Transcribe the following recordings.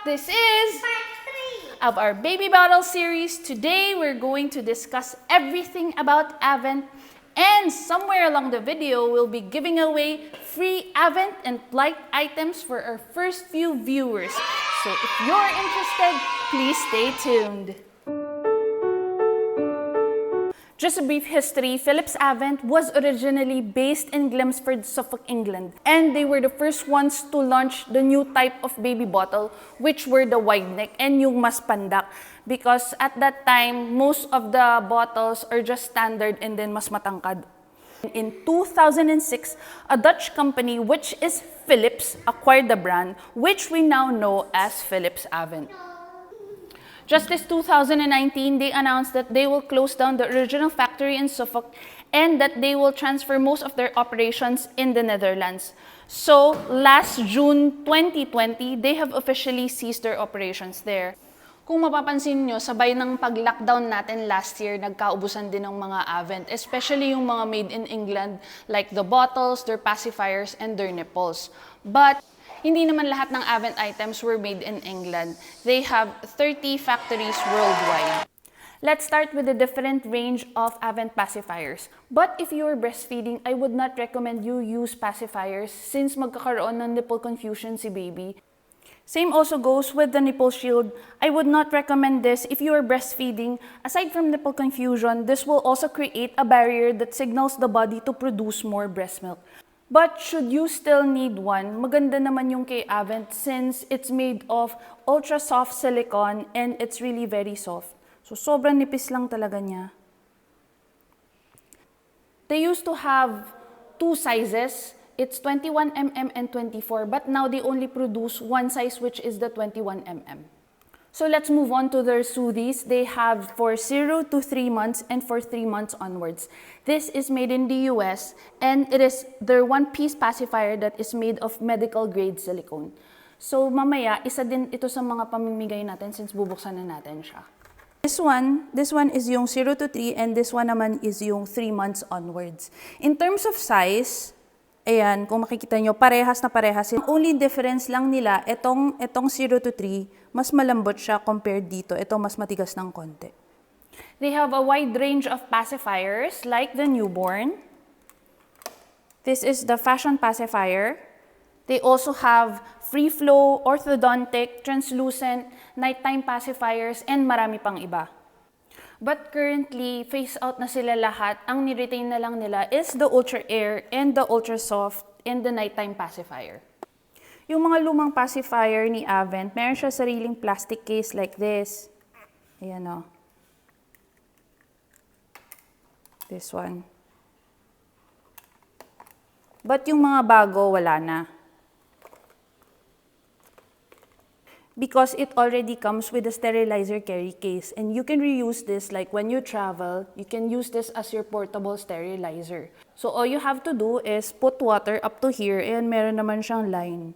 This is of our baby bottle series. Today we're going to discuss everything about Avent, and somewhere along the video we'll be giving away free Avent and Blithe items for our first few viewers. So if you're interested, please stay tuned. Just a brief history, Philips Avent was originally based in Glemsford, Suffolk, England. And they were the first ones to launch the new type of baby bottle, which were the wide neck and yung mas pandak. Because at that time, most of the bottles are just standard and then mas matangkad. In 2006, a Dutch company, which is Philips, acquired the brand, which we now know as Philips Avent. Just this 2019, they announced that they will close down the original factory in Suffolk and that they will transfer most of their operations in the Netherlands. So, last June 2020, they have officially ceased their operations there. Kung mapapansin nyo, sabay ng pag-lockdown natin last year, nagkaubusan din ng mga Avent, especially yung mga made in England, like the bottles, their pacifiers, and their nipples. But hindi naman lahat ng Avent items were made in England. They have 30 factories worldwide. Let's start with the different range of Avent pacifiers. But if you are breastfeeding, I would not recommend you use pacifiers since magkakaroon ng nipple confusion si baby. Same also goes with the nipple shield. I would not recommend this if you are breastfeeding. Aside from nipple confusion, this will also create a barrier that signals the body to produce more breast milk. But should you still need one, maganda naman yung kay Avent since it's made of ultra soft silicone and it's really very soft. So sobrang nipis lang talaga niya. They used to have two sizes. It's 21mm and 24, but now they only produce one size, which is the 21mm. So let's move on to their soothies. They have for 0 to 3 months and for 3 months onwards. This is made in the US and it is their one-piece pacifier that is made of medical-grade silicone. So mamaya, isa din ito sa mga pamimigay natin since bubuksan na natin siya. This one is yung 0 to 3 and this one naman is yung 3 months onwards. In terms of size, ayan, kung makikita nyo, parehas na parehas. Only difference lang nila, itong 0 to 3, mas malambot siya compared dito. Ito mas matigas ng konti. They have a wide range of pacifiers like the newborn. This is the fashion pacifier. They also have free flow, orthodontic, translucent, nighttime pacifiers, and marami pang iba. But currently, phase out na sila lahat. Ang ni-retain na lang nila is the Ultra Air and the Ultra Soft and the nighttime pacifier. Yung mga lumang pacifier ni Avent, meron siya sariling plastic case like this. Ayan o. This one. But yung mga bago, wala na. Because it already comes with a sterilizer carry case. And you can reuse this like when you travel, you can use this as your portable sterilizer. So all you have to do is put water up to here and meron naman siyang line.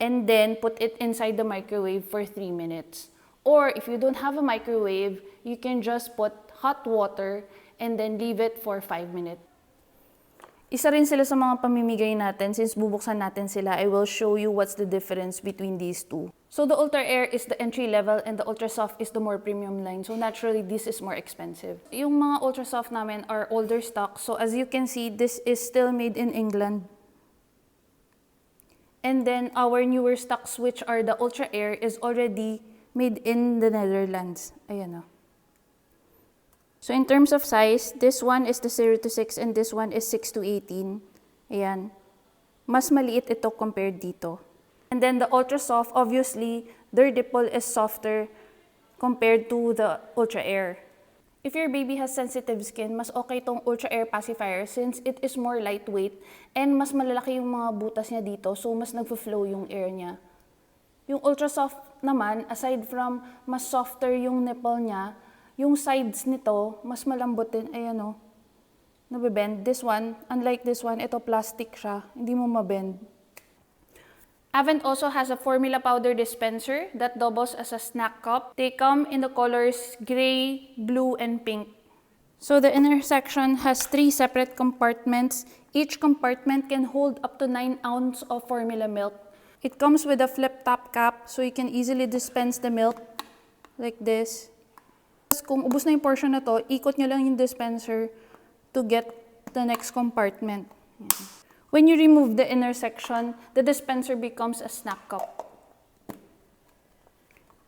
And then put it inside the microwave for 3 minutes. Or if you don't have a microwave, you can just put hot water and then leave it for 5 minutes. Isa rin sila sa mga pamimigay natin. Since bubuksan natin sila, I will show you what's the difference between these two. So the Ultra Air is the entry level and the Ultra Soft is the more premium line. So naturally, this is more expensive. Yung mga Ultra Soft namin are older stock. So as you can see, this is still made in England. And then our newer stocks, which are the Ultra Air, is already made in the Netherlands. Ayan o. So in terms of size, this one is the 0 to 6 and this one is 6 to 18. Ayan. Mas maliit ito compared dito. And then the Ultra Soft, obviously, their nipple is softer compared to the Ultra Air. If your baby has sensitive skin, mas okay tong Ultra Air pacifier since it is more lightweight and mas malalaki yung mga butas niya dito, so mas nagfo-flow yung air niya. Yung Ultra Soft naman, aside from mas softer yung nipple niya, yung sides nito, mas malambot din. Ayan o. Nabibend. This one, unlike this one, ito plastic siya. Hindi mo mabend. Avent also has a formula powder dispenser that doubles as a snack cup. They come in the colors gray, blue, and pink. So the inner section has 3 separate compartments. Each compartment can hold up to 9 ounces of formula milk. It comes with a flip-top cap, so you can easily dispense the milk like this. Kung ubos na yung portion na to, ikot nyo lang yung dispenser to get the next compartment. When you remove the inner section, the dispenser becomes a snack cup.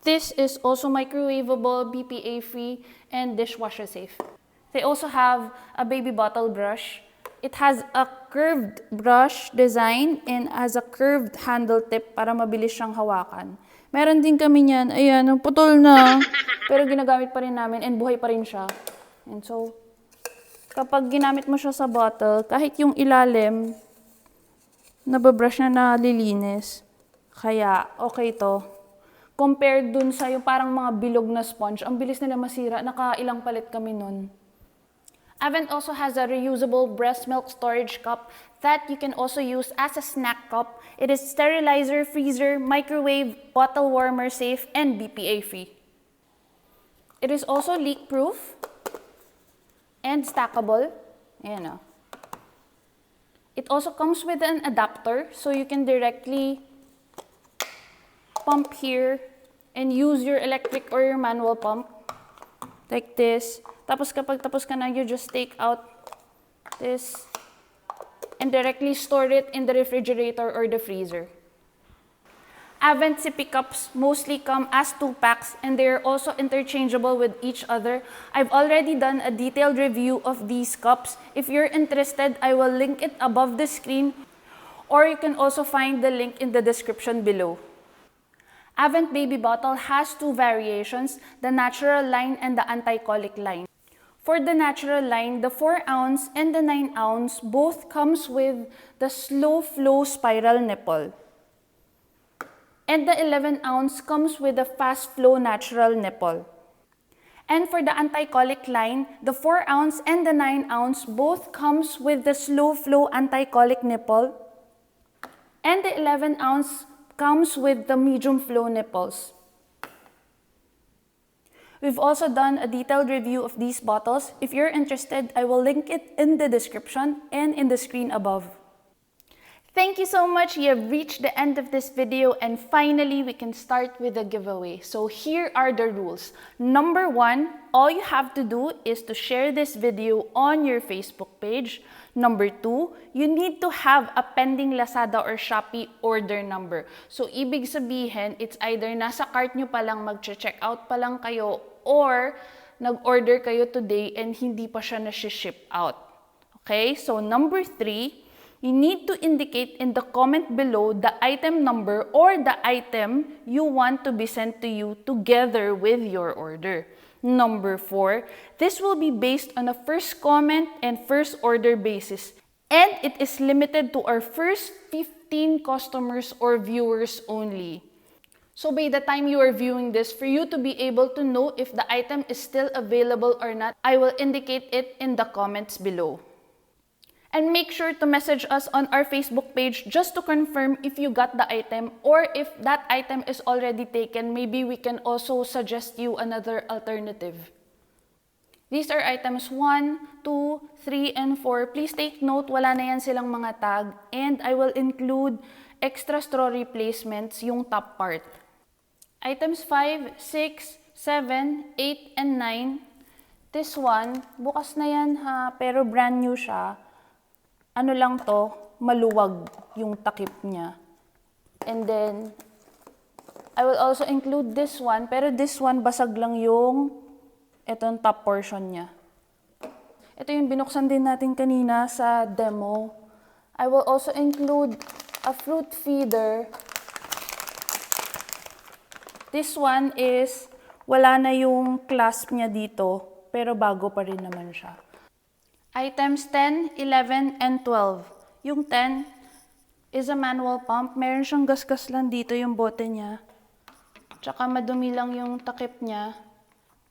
This is also microwavable, BPA-free, and dishwasher safe. They also have a baby bottle brush. It has a curved brush design and has a curved handle tip para mabilis siyang hawakan. Meron din kami niyan. Ayan, putol na. Pero ginagamit pa rin namin and buhay pa rin siya. And so, kapag ginamit mo siya sa bottle, kahit yung ilalim, nababrush na nalilinis. Kaya, okay to. Compared dun sa yung parang mga bilog na sponge, ang bilis nila masira. Nakailang palit kami nun. Avent also has a reusable breast milk storage cup that you can also use as a snack cup. It is sterilizer, freezer, microwave, bottle warmer safe, and BPA free. It is also leak proof and stackable. Ayan o. It also comes with an adapter, so you can directly pump here and use your electric or your manual pump like this. Tapos kapag tapos ka na, you just take out this and directly store it in the refrigerator or the freezer. Avent sippy cups mostly come as 2 packs and they are also interchangeable with each other. I've already done a detailed review of these cups. If you're interested, I will link it above the screen, or you can also find the link in the description below. Avent baby bottle has 2 variations, the natural line and the anti-colic line. For the natural line, the 4-ounce and the 9-ounce both comes with the slow flow spiral nipple. And the 11-ounce comes with the fast flow natural nipple. And for the anti-colic line, the 4-ounce and the 9-ounce both comes with the slow flow anti-colic nipple. And the 11-ounce comes with the medium flow nipples. We've also done a detailed review of these bottles. If you're interested, I will link it in the description and in the screen above. Thank you so much. You have reached the end of this video and finally we can start with the giveaway. So here are the rules. Number 1, all you have to do is to share this video on your Facebook page. Number 2, you need to have a pending Lazada or Shopee order number. So ibig sabihin, it's either nasa cart nyo palang mag-check out pa lang kayo or nag-order kayo today and hindi pa siya na-ship out. Okay? So number 3, you need to indicate in the comment below the item number or the item you want to be sent to you together with your order. Number 4, this will be based on a first comment and first order basis, and it is limited to our first 15 customers or viewers only. So by the time you are viewing this, for you to be able to know if the item is still available or not, I will indicate it in the comments below. And make sure to message us on our Facebook page just to confirm if you got the item, or if that item is already taken, maybe we can also suggest you another alternative. These are items 1, 2, 3, and 4. Please take note, wala na yan silang mga tag, and I will include extra straw replacements yung top part. Items 5, 6, 7, 8, and 9. This one, bukas na yan ha, pero brand new siya. Ano lang to, maluwag yung takip niya. And then, I will also include this one, pero this one, basag lang yung itong top portion niya. Ito yung binuksan din natin kanina sa demo. I will also include a fruit feeder. This one is, wala na yung clasp niya dito, pero bago pa rin naman siya. Items 10, 11, and 12. Yung 10 is a manual pump. Meron siyang gasgas lang dito yung bote niya. Tsaka madumi lang yung takip niya.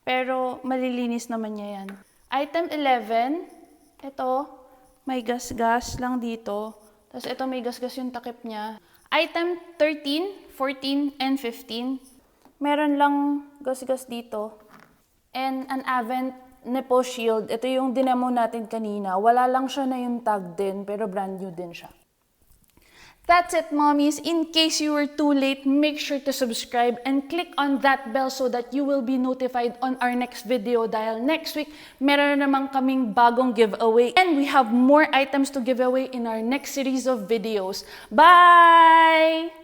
Pero malilinis naman niya yan. Item 11, ito, may gasgas lang dito. Tapos ito may gasgas yung takip niya. Item 13, 14, and 15. Meron lang gasgas dito. And an Avent nipple shield. Ito yung dinemo natin kanina. Wala lang siya na yung tag din, pero brand new din siya. That's it, mommies. In case you were too late, make sure to subscribe and click on that bell so that you will be notified on our next video dahil next week, meron na naman kaming bagong giveaway and we have more items to give away in our next series of videos. Bye!